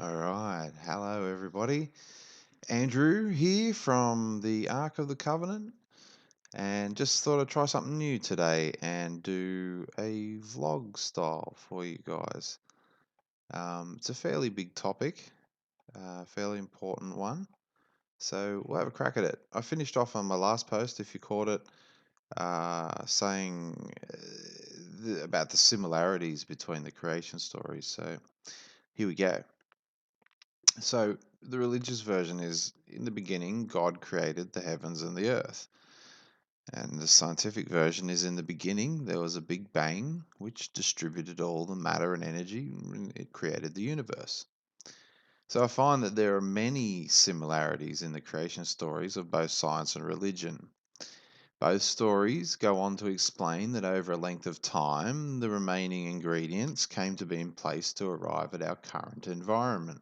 All right. Hello, everybody. Andrew here from the Ark of the Covenant, and just thought I'd try something new today and do a vlog style for you guys. It's a fairly big topic, fairly important one. So we'll have a crack at it. I finished off on my last post, if you caught it, saying about the similarities between the creation stories. So here we go. So the religious version is in the beginning, God created the heavens and the earth. And the scientific version is in the beginning, there was a big bang which distributed all the matter and energy and it created the universe. So I find that there are many similarities in the creation stories of both science and religion. Both stories go on to explain that over a length of time, the remaining ingredients came to be in place to arrive at our current environment.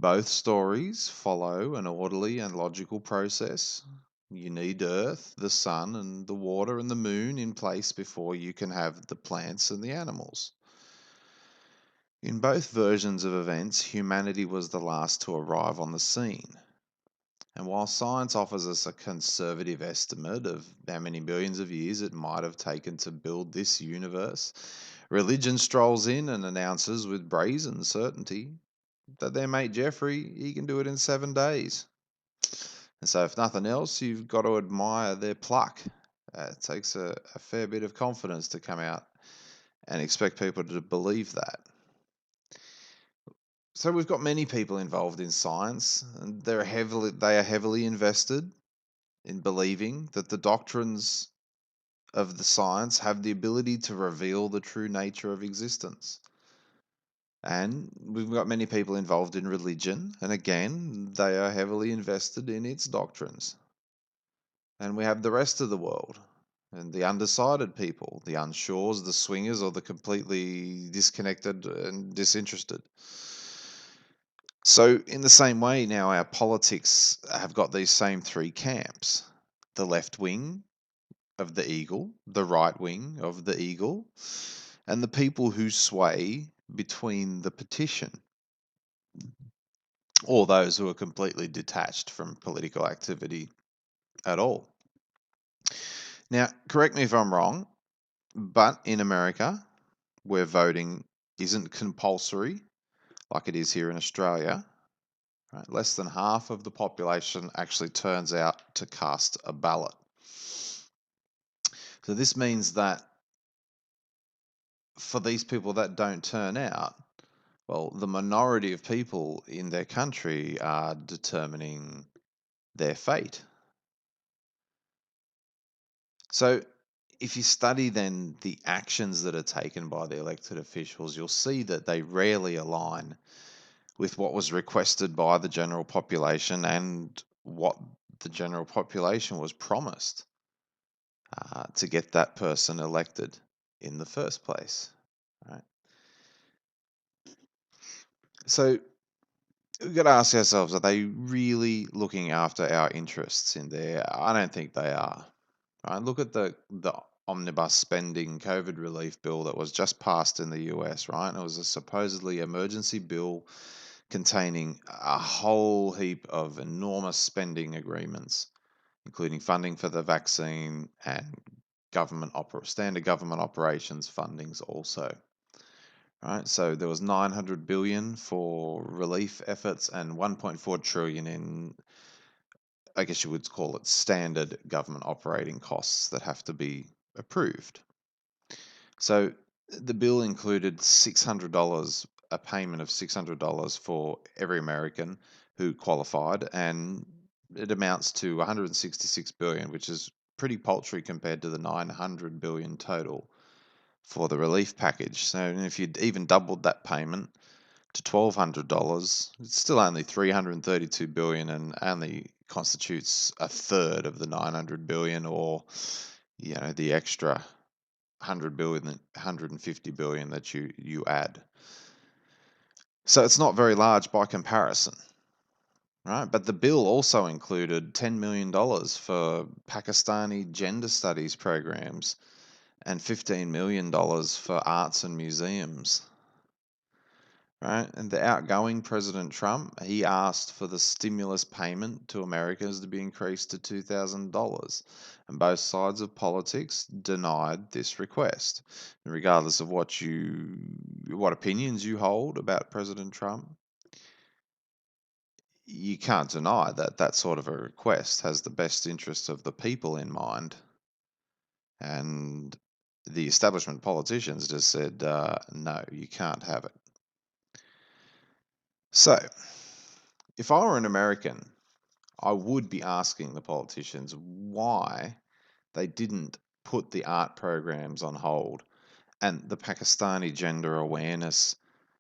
Both stories follow an orderly and logical process. You need Earth, the sun, and the water and the moon in place before you can have the plants and the animals. In both versions of events, humanity was the last to arrive on the scene. And while science offers us a conservative estimate of how many billions of years it might have taken to build this universe, religion strolls in and announces with brazen certainty that their mate Jeffrey, he can do it in 7 days. And so, if nothing else, you've got to admire their pluck. It takes a fair bit of confidence to come out and expect people to believe that. So we've got many people involved in science, and they are heavily invested in believing that the doctrines of the science have the ability to reveal the true nature of existence. And we've got many people involved in religion, and again, they are heavily invested in its doctrines. And we have the rest of the world, and the undecided people, the unshores, the swingers, or the completely disconnected and disinterested. So, in the same way, now our politics have got these same three camps: the left wing of the eagle, the right wing of the eagle, and the people who sway between the petition, or those who are completely detached from political activity at all. Now, correct me if I'm wrong, but in America, where voting isn't compulsory like it is here in Australia, right, less than half of the population actually turns out to cast a ballot. So this means that for these people that don't turn out, well, the minority of people in their country are determining their fate. So if you study then the actions that are taken by the elected officials, you'll see that they rarely align with what was requested by the general population and what the general population was promised to get that person elected in the first place. Right? So we've got to ask ourselves, are they really looking after our interests in there? I don't think they are. Right? Look at the omnibus spending COVID relief bill that was just passed in the US, right? It was a supposedly emergency bill containing a whole heap of enormous spending agreements, including funding for the vaccine and standard government operations fundings also. Right, so there was 900 billion for relief efforts and 1.4 trillion in, I guess you would call it, standard government operating costs that have to be approved. So the bill included $600, a payment of $600 for every American who qualified, and it amounts to 166 billion, which is pretty paltry compared to the 900 billion total for the relief package. So if you'd even doubled that payment to $1,200, it's still only 332 billion and only constitutes a third of the 900 billion, or the extra 100 billion, 150 billion that you add. So it's not very large by comparison, right? But the bill also included $10 million for Pakistani gender studies programs and $15 million for arts and museums. right? And the outgoing President Trump, he asked for the stimulus payment to Americans to be increased to $2,000. And both sides of politics denied this request. And regardless of what opinions you hold about President Trump, you can't deny that that sort of a request has the best interests of the people in mind. And the establishment politicians just said, no, you can't have it. So, if I were an American, I would be asking the politicians why they didn't put the art programs on hold and the Pakistani gender awareness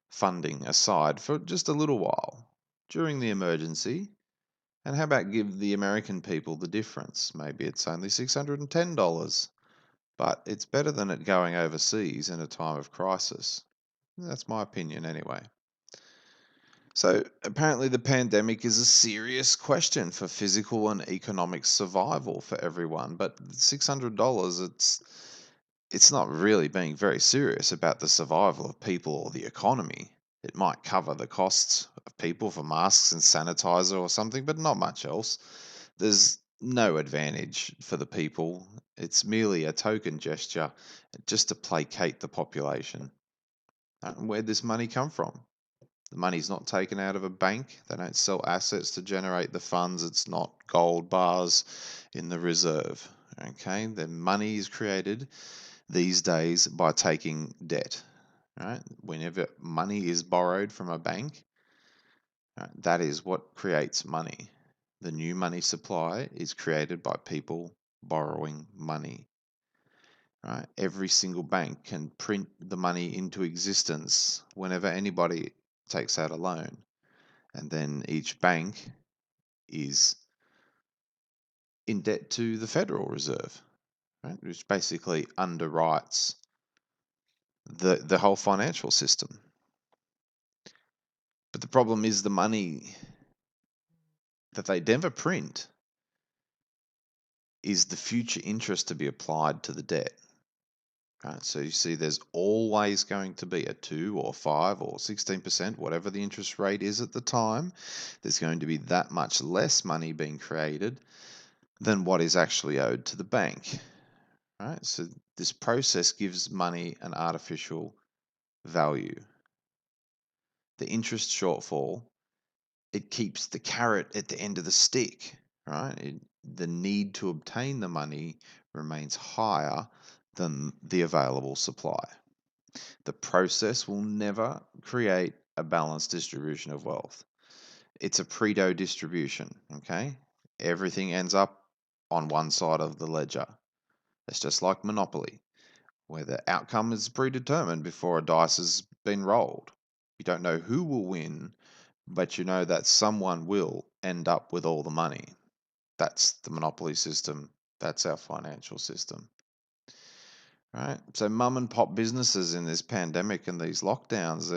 funding aside for just a little while during the emergency. And how about give the American people the difference? Maybe it's only $610, but it's better than it going overseas in a time of crisis. That's my opinion anyway. So, apparently, the pandemic is a serious question for physical and economic survival for everyone. But $600, it's not really being very serious about the survival of people or the economy. It might cover the costs of people for masks and sanitizer or something, but not much else. There's no advantage for the people. It's merely a token gesture just to placate the population. Where'd this money come from? The money's not taken out of a bank. They don't sell assets to generate the funds. It's not gold bars in the reserve. Okay, the money is created these days by taking debt. Right? Whenever money is borrowed from a bank, right, that is what creates money. The new money supply is created by people borrowing money. Right? Every single bank can print the money into existence whenever anybody takes out a loan. And then each bank is in debt to the Federal Reserve, right? Which basically underwrites the whole financial system. But the problem is the money that they never print is the future interest to be applied to the debt. Right? So you see, there's always going to be a 2 or 5 or 16%, whatever the interest rate is at the time. There's going to be that much less money being created than what is actually owed to the bank. Right? So this process gives money an artificial value. The interest shortfall, it keeps the carrot at the end of the stick, right? The need to obtain the money remains higher than the available supply. The process will never create a balanced distribution of wealth. It's a Pareto distribution, okay? Everything ends up on one side of the ledger. It's just like Monopoly, where the outcome is predetermined before a dice has been rolled. You don't know who will win, but you know that someone will end up with all the money. That's the monopoly system. That's our financial system. Right? So mum and pop businesses in this pandemic and these lockdowns,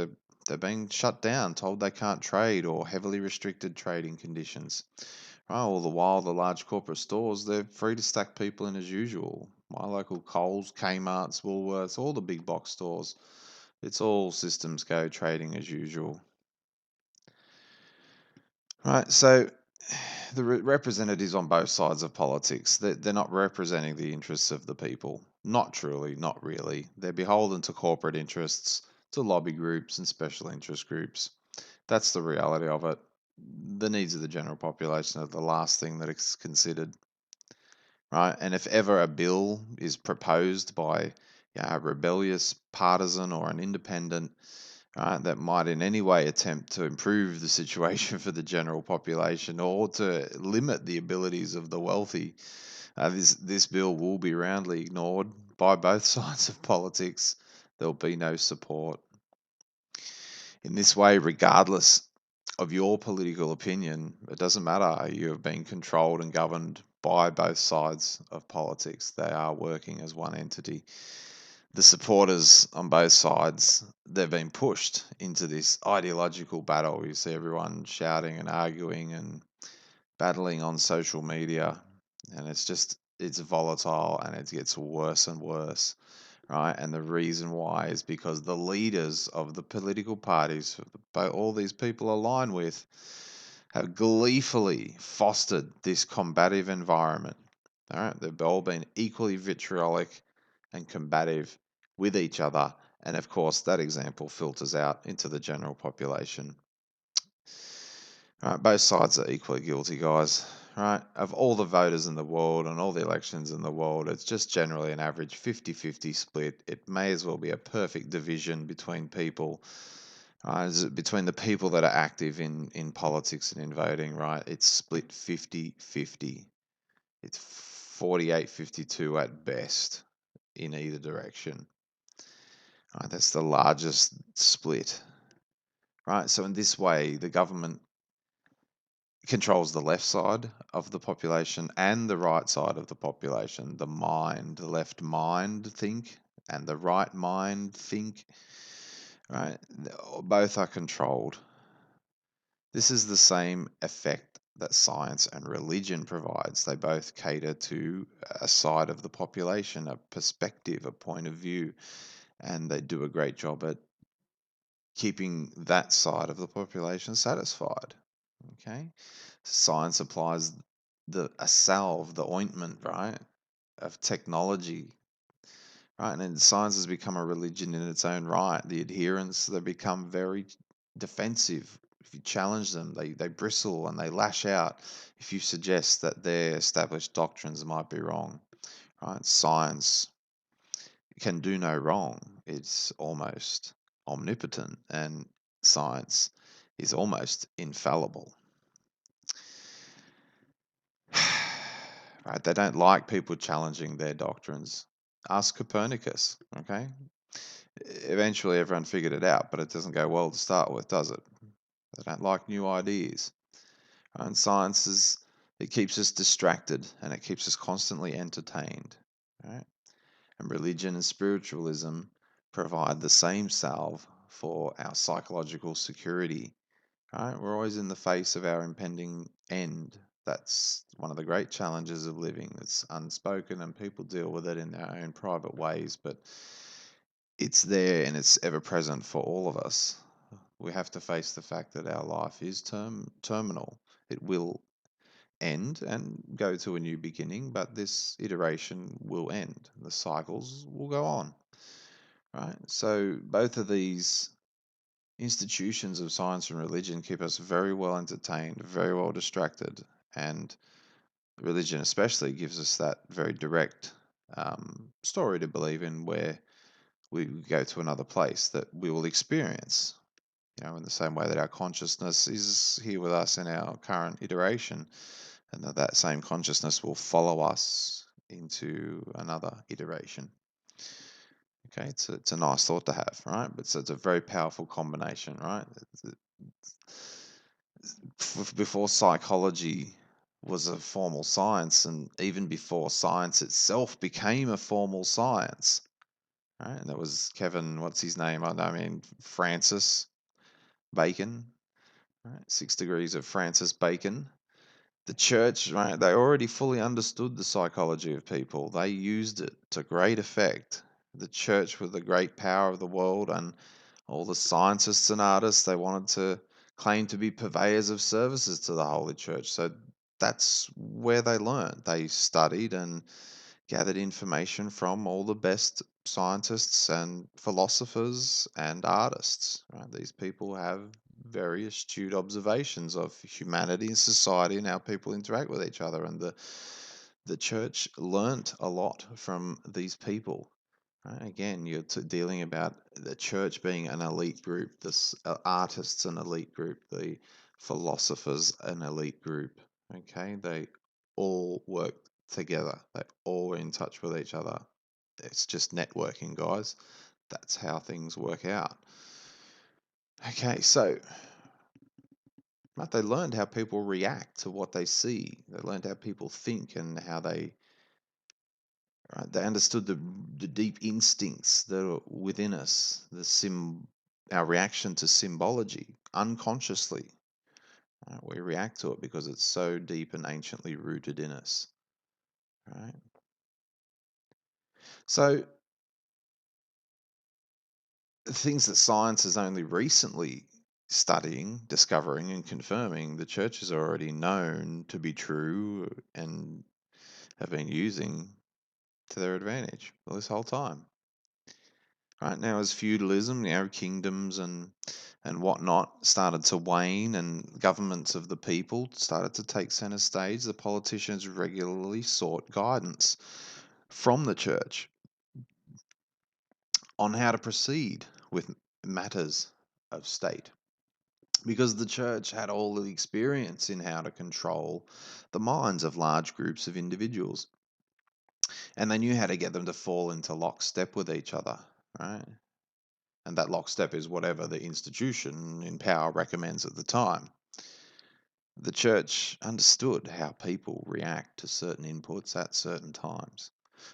they're being shut down, told they can't trade or heavily restricted trading conditions. Right? All the while, the large corporate stores, they're free to stack people in as usual. My local Coles, Kmart's, Woolworths, all the big box stores, it's all systems go trading as usual. Right, so the representatives on both sides of politics, they're not representing the interests of the people. Not truly, not really. They're beholden to corporate interests, to lobby groups and special interest groups. That's the reality of it. The needs of the general population are the last thing that is considered. Right, and if ever a bill is proposed by a rebellious partisan or an independent, that might in any way attempt to improve the situation for the general population or to limit the abilities of the wealthy, this bill will be roundly ignored by both sides of politics. There'll be no support. In this way, regardless of your political opinion, it doesn't matter. You have been controlled and governed by both sides of politics. They are working as one entity. The supporters on both sides, they've been pushed into this ideological battle. You see everyone shouting and arguing and battling on social media, and it's volatile and it gets worse and worse. right? And the reason why is because the leaders of the political parties, all these people align with, have gleefully fostered this combative environment. All right, they've all been equally vitriolic and combative with each other, and of course, that example filters out into the general population. Right, both sides are equally guilty, guys. Right, of all the voters in the world and all the elections in the world, it's just generally an average 50-50 split. It may as well be a perfect division between people, between the people that are active in politics and in voting, right? It's split 50-50. It's 48-52 at best in either direction. Right, that's the largest split. Right, so in this way, the government controls the left side of the population and the right side of the population. The left mind think, and the right mind think, right? Both are controlled. This is the same effect that science and religion provides. They both cater to a side of the population, a perspective, a point of view, and they do a great job at keeping that side of the population satisfied. Okay, science applies a salve, the ointment, right, of technology, right, and science has become a religion in its own right. The adherents, they become very defensive. If you challenge them, they bristle and they lash out if you suggest that their established doctrines might be wrong. Right, science can do no wrong. It's almost omnipotent, and science is almost infallible. Right? They don't like people challenging their doctrines. Ask Copernicus, okay? Eventually everyone figured it out, but it doesn't go well to start with, does it? They don't like new ideas. And science is, it keeps us distracted and it keeps us constantly entertained. Right? And religion and spiritualism provide the same salve for our psychological security. Right? We're always in the face of our impending end. That's one of the great challenges of living. It's unspoken and people deal with it in their own private ways, but it's there and it's ever present for all of us. We have to face the fact that our life is terminal. It will end and go to a new beginning, but this iteration will end. The cycles will go on. Right? So both of these institutions of science and religion keep us very well entertained, very well distracted, and religion especially gives us that very direct story to believe in, where we go to another place that we will experience. In the same way that our consciousness is here with us in our current iteration, and that same consciousness will follow us into another iteration. Okay, it's a nice thought to have, right? But so it's a very powerful combination, right? Before psychology was a formal science, and even before science itself became a formal science, right? And that was Kevin, what's his name? I mean, Francis Bacon, right? 6 degrees of Francis Bacon. The church, right? They already fully understood the psychology of people. They used it to great effect. The church with the great power of the world, and all the scientists and artists, they wanted to claim to be purveyors of services to the Holy Church. So that's where they learned. They studied and gathered information from all the best scientists and philosophers and artists. Right? These people have very astute observations of humanity and society and how people interact with each other. And the church learnt a lot from these people. Right? Again, you're dealing about the church being an elite group, the artists an elite group, the philosophers an elite group. Okay, they all work together. They all were in touch with each other. It's just networking, guys. That's how things work out. Okay, so but they learned how people react to what they see. They learned how people think and how they, right, they understood the deep instincts that are within us, our reaction to symbology unconsciously. Right? We react to it because it's so deep and anciently rooted in us. Right? So things that science is only recently studying, discovering, and confirming, the church is already known to be true and have been using to their advantage all this whole time. Right now, as feudalism, kingdoms and whatnot started to wane, and governments of the people started to take center stage, the politicians regularly sought guidance from the church on how to proceed with matters of state. Because the church had all the experience in how to control the minds of large groups of individuals, and they knew how to get them to fall into lockstep with each other, right? And that lockstep is whatever the institution in power recommends at the time. The church understood how people react to certain inputs at certain times.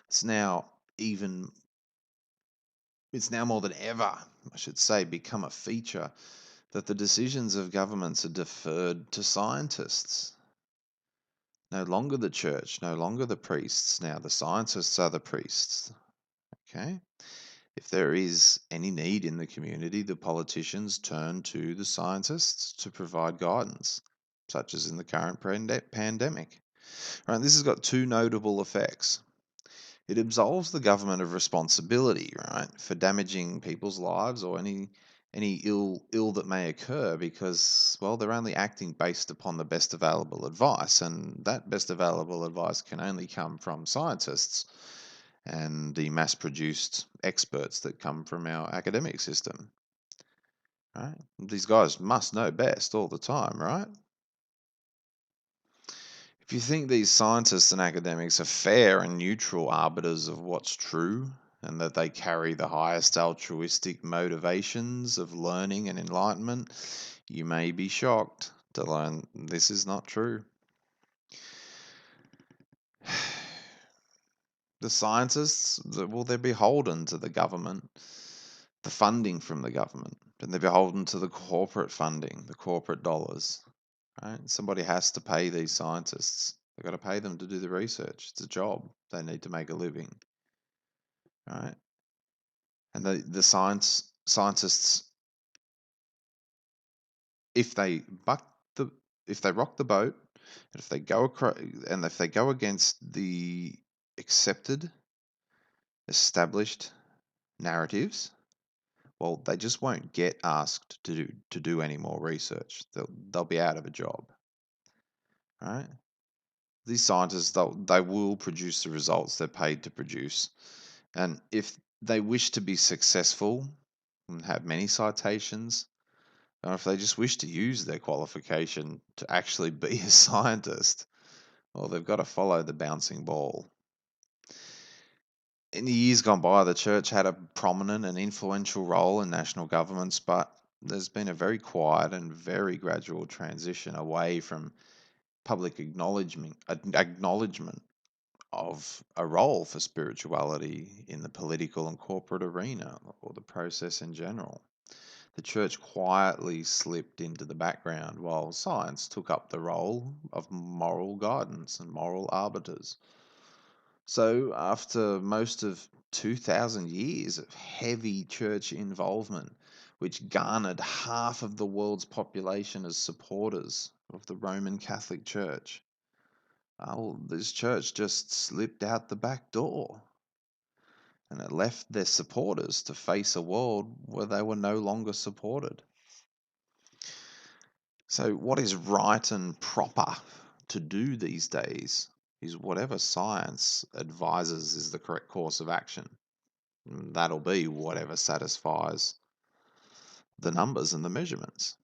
It's now even it's now more than ever, I should say, become a feature that the decisions of governments are deferred to scientists. No longer the church, no longer the priests. Now the scientists are the priests. Okay? If there is any need in the community, the politicians turn to the scientists to provide guidance, such as in the current pandemic. Right, this has got two notable effects. It absolves the government of responsibility, right, for damaging people's lives or any ill that may occur because, well, they're only acting based upon the best available advice, and that best available advice can only come from scientists and the mass-produced experts that come from our academic system. Right? These guys must know best all the time, right? If you think these scientists and academics are fair and neutral arbiters of what's true, and that they carry the highest altruistic motivations of learning and enlightenment, you may be shocked to learn this is not true. The scientists, well, they're beholden to the government, the funding from the government, and they're beholden to the corporate funding, the corporate dollars. Right? Somebody has to pay these scientists. They've got to pay them to do the research. It's a job. They need to make a living. Right? And the scientists, if they buck the if they rock the boat, and if they go across, and if they go against the accepted, established narratives, well, they just won't get asked to do any more research. They'll be out of a job. Right? These scientists, they will produce the results they're paid to produce. And if they wish to be successful and have many citations, or if they just wish to use their qualification to actually be a scientist, well, they've got to follow the bouncing ball. In the years gone by, the church had a prominent and influential role in national governments, but there's been a very quiet and very gradual transition away from public acknowledgement of a role for spirituality in the political and corporate arena or the process in general. The church quietly slipped into the background while science took up the role of moral guidance and moral arbiters. So, after most of 2,000 years of heavy church involvement, which garnered half of the world's population as supporters of the Roman Catholic Church, oh, this church just slipped out the back door, and it left their supporters to face a world where they were no longer supported. So, what is right and proper to do these days is whatever science advises is the correct course of action. And that'll be whatever satisfies the numbers and the measurements.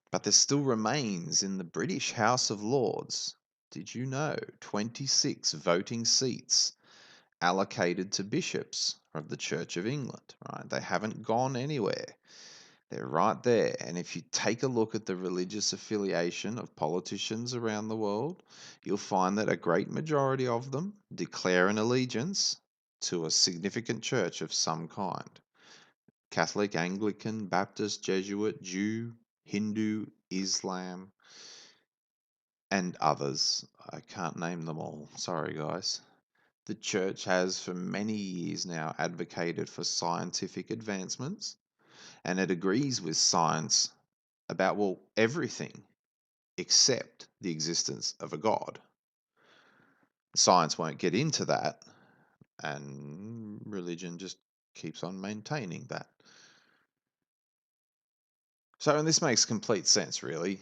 But there still remains in the British House of Lords, did you know, 26 voting seats allocated to bishops of the Church of England, right? They haven't gone anywhere. They're right there. And if you take a look at the religious affiliation of politicians around the world, you'll find that a great majority of them declare an allegiance to a significant church of some kind: Catholic, Anglican, Baptist, Jesuit, Jew, Hindu, Islam, and others. I can't name them all. Sorry, guys. The church has for many years now advocated for scientific advancements, and it agrees with science about, well, everything except the existence of a God. Science won't get into that, and religion just keeps on maintaining that. So, and this makes complete sense, really,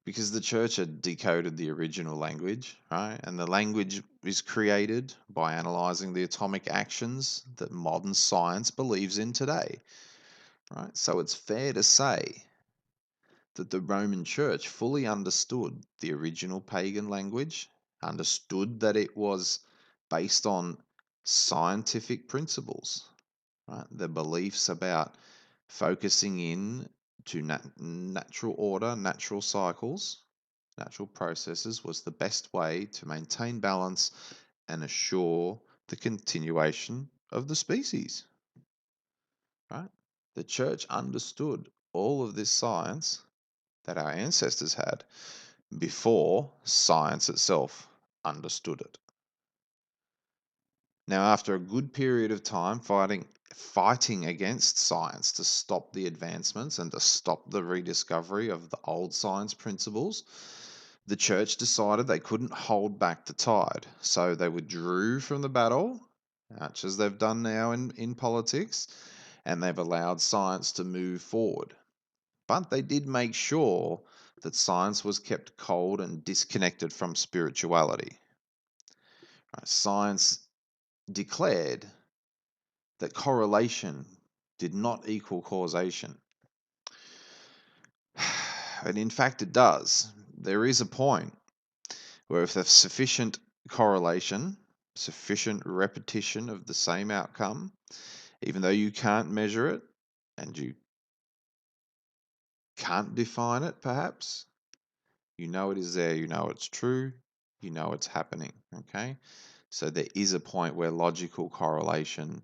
because the church had decoded the original language, right? And the language is created by analyzing the atomic actions that modern science believes in today, right? So it's fair to say that the Roman church fully understood the original pagan language, understood that it was based on scientific principles, right? The beliefs about focusing in to natural order, natural cycles, natural processes was the best way to maintain balance and assure the continuation of the species, right? The church understood all of this science that our ancestors had before science itself understood it. Now, after a good period of time fighting against science to stop the advancements and to stop the rediscovery of the old science principles, the church decided they couldn't hold back the tide. So they withdrew from the battle, much as they've done now in politics, and they've allowed science to move forward. But they did make sure that science was kept cold and disconnected from spirituality. Science declared that correlation did not equal causation. And in fact, it does. There is a point where if there's sufficient correlation, sufficient repetition of the same outcome, even though you can't measure it and you can't define it, perhaps, you know it is there, you know it's true, you know it's happening. Okay? So there is a point where logical correlation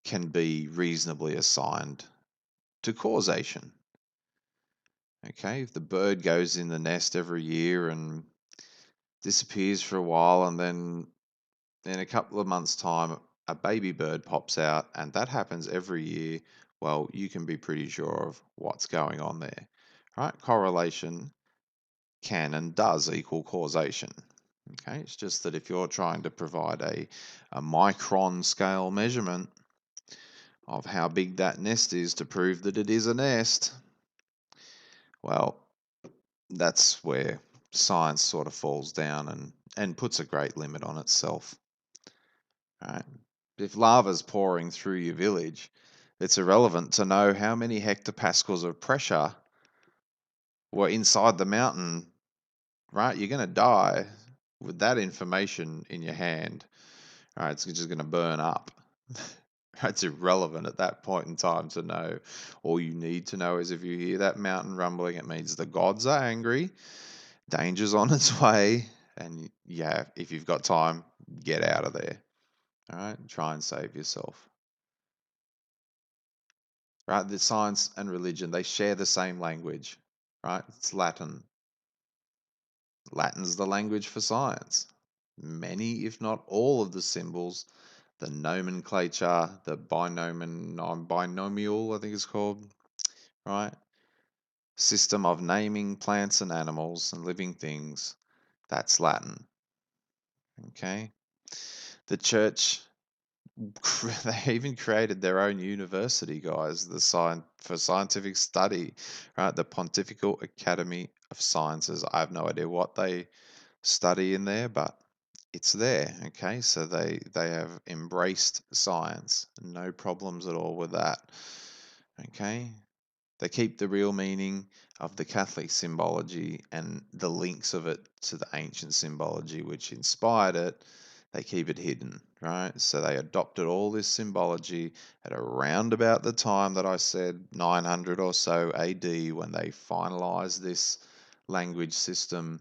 can be reasonably assigned to causation. Okay, if the bird goes in the nest every year and disappears for a while, and then in a couple of months' time, a baby bird pops out, and that happens every year, well, you can be pretty sure of what's going on there, right? Correlation can and does equal causation. Okay, it's just that if you're trying to provide a micron scale measurement of how big that nest is to prove that it is a nest, well, that's where science sort of falls down and puts a great limit on itself. Right? If lava's pouring through your village, it's irrelevant to know how many hectopascals of pressure were inside the mountain, right? You're going to die with that information in your hand. Right? It's just going to burn up. It's irrelevant at that point in time to know. All you need to know is if you hear that mountain rumbling, it means the gods are angry, danger's on its way, and yeah, if you've got time, get out of there. All right, try and save yourself. Right, the science and religion, they share the same language. Right, it's Latin. Latin's the language for science. Many, if not all, of the symbols, the nomenclature, the binomial, I think it's called, right? System of naming plants and animals and living things, that's Latin. Okay? The church, they even created their own university, guys, for scientific study, right? The Pontifical Academy of Sciences. I have no idea what they study in there, but it's there. Okay, so they have embraced science, no problems at all with that. Okay, they keep the real meaning of the Catholic symbology and the links of it to the ancient symbology which inspired it. They keep it hidden, right? So they adopted all this symbology at around about the time that I said 900 or so AD when they finalized this language system.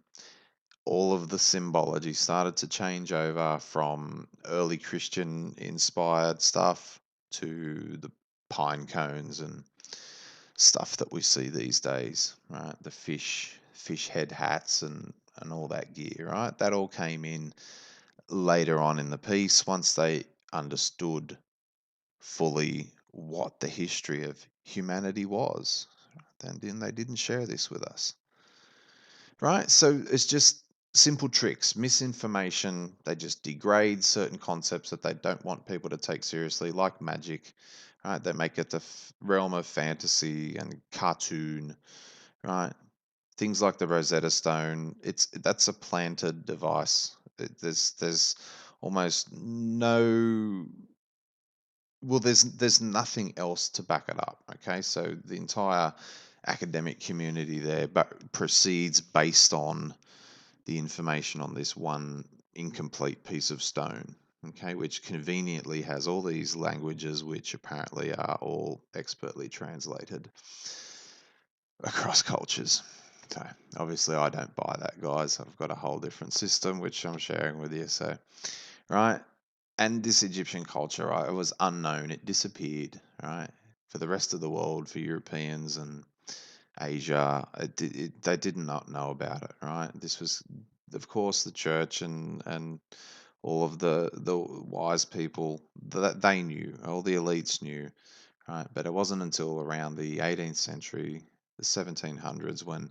All of the symbology started to change over from early Christian inspired stuff to the pine cones and stuff that we see these days, right? The fish head hats and all that gear, right? That all came in later on in the piece once they understood fully what the history of humanity was. Then they didn't share this with us, right? So it's just simple tricks, misinformation. They just degrade certain concepts that they don't want people to take seriously, like magic, right? They make it the realm of fantasy and cartoon, right? Things like the Rosetta Stone. That's a planted device. There's almost no, well, there's nothing else to back it up. Okay, so the entire academic community there but proceeds based on the information on this one incomplete piece of stone. Okay, which conveniently has all these languages, which apparently are all expertly translated across cultures. So obviously, I don't buy that, guys. I've got a whole different system which I'm sharing with you. So, right, and this Egyptian culture, right, it was unknown. It disappeared, right, for the rest of the world, for Europeans and Asia. They did not know about it, right? This was, of course, the church and all of the wise people that they knew, all the elites knew, right? But it wasn't until around the 18th century, the 1700s, when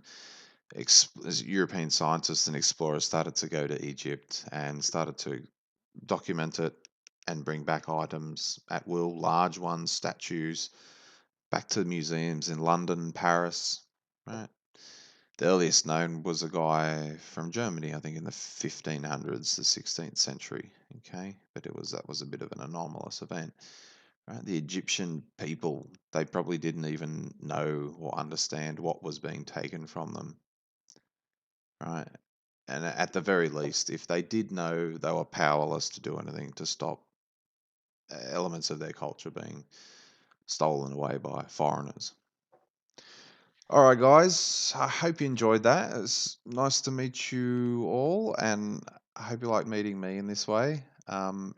as European scientists and explorers started to go to Egypt and started to document it and bring back items at will, large ones, statues, back to museums in London, Paris, right? The earliest known was a guy from Germany, I think in the 1500s, the 16th century. Okay, but that was a bit of an anomalous event. Right? The Egyptian people, they probably didn't even know or understand what was being taken from them. Right? And at the very least, if they did know, they were powerless to do anything to stop elements of their culture being stolen away by foreigners. All right, guys. I hope you enjoyed that. It's nice to meet you all, and I hope you like meeting me in this way.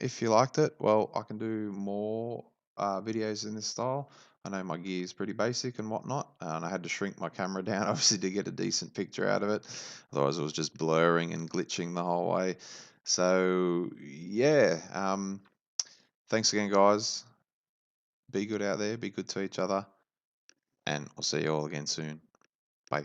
If you liked it, well, I can do more videos in this style. I know my gear is pretty basic and whatnot, and I had to shrink my camera down, obviously, to get a decent picture out of it. Otherwise, it was just blurring and glitching the whole way. So, yeah. Thanks again, guys. Be good out there. Be good to each other, and I'll see you all again soon. Bye.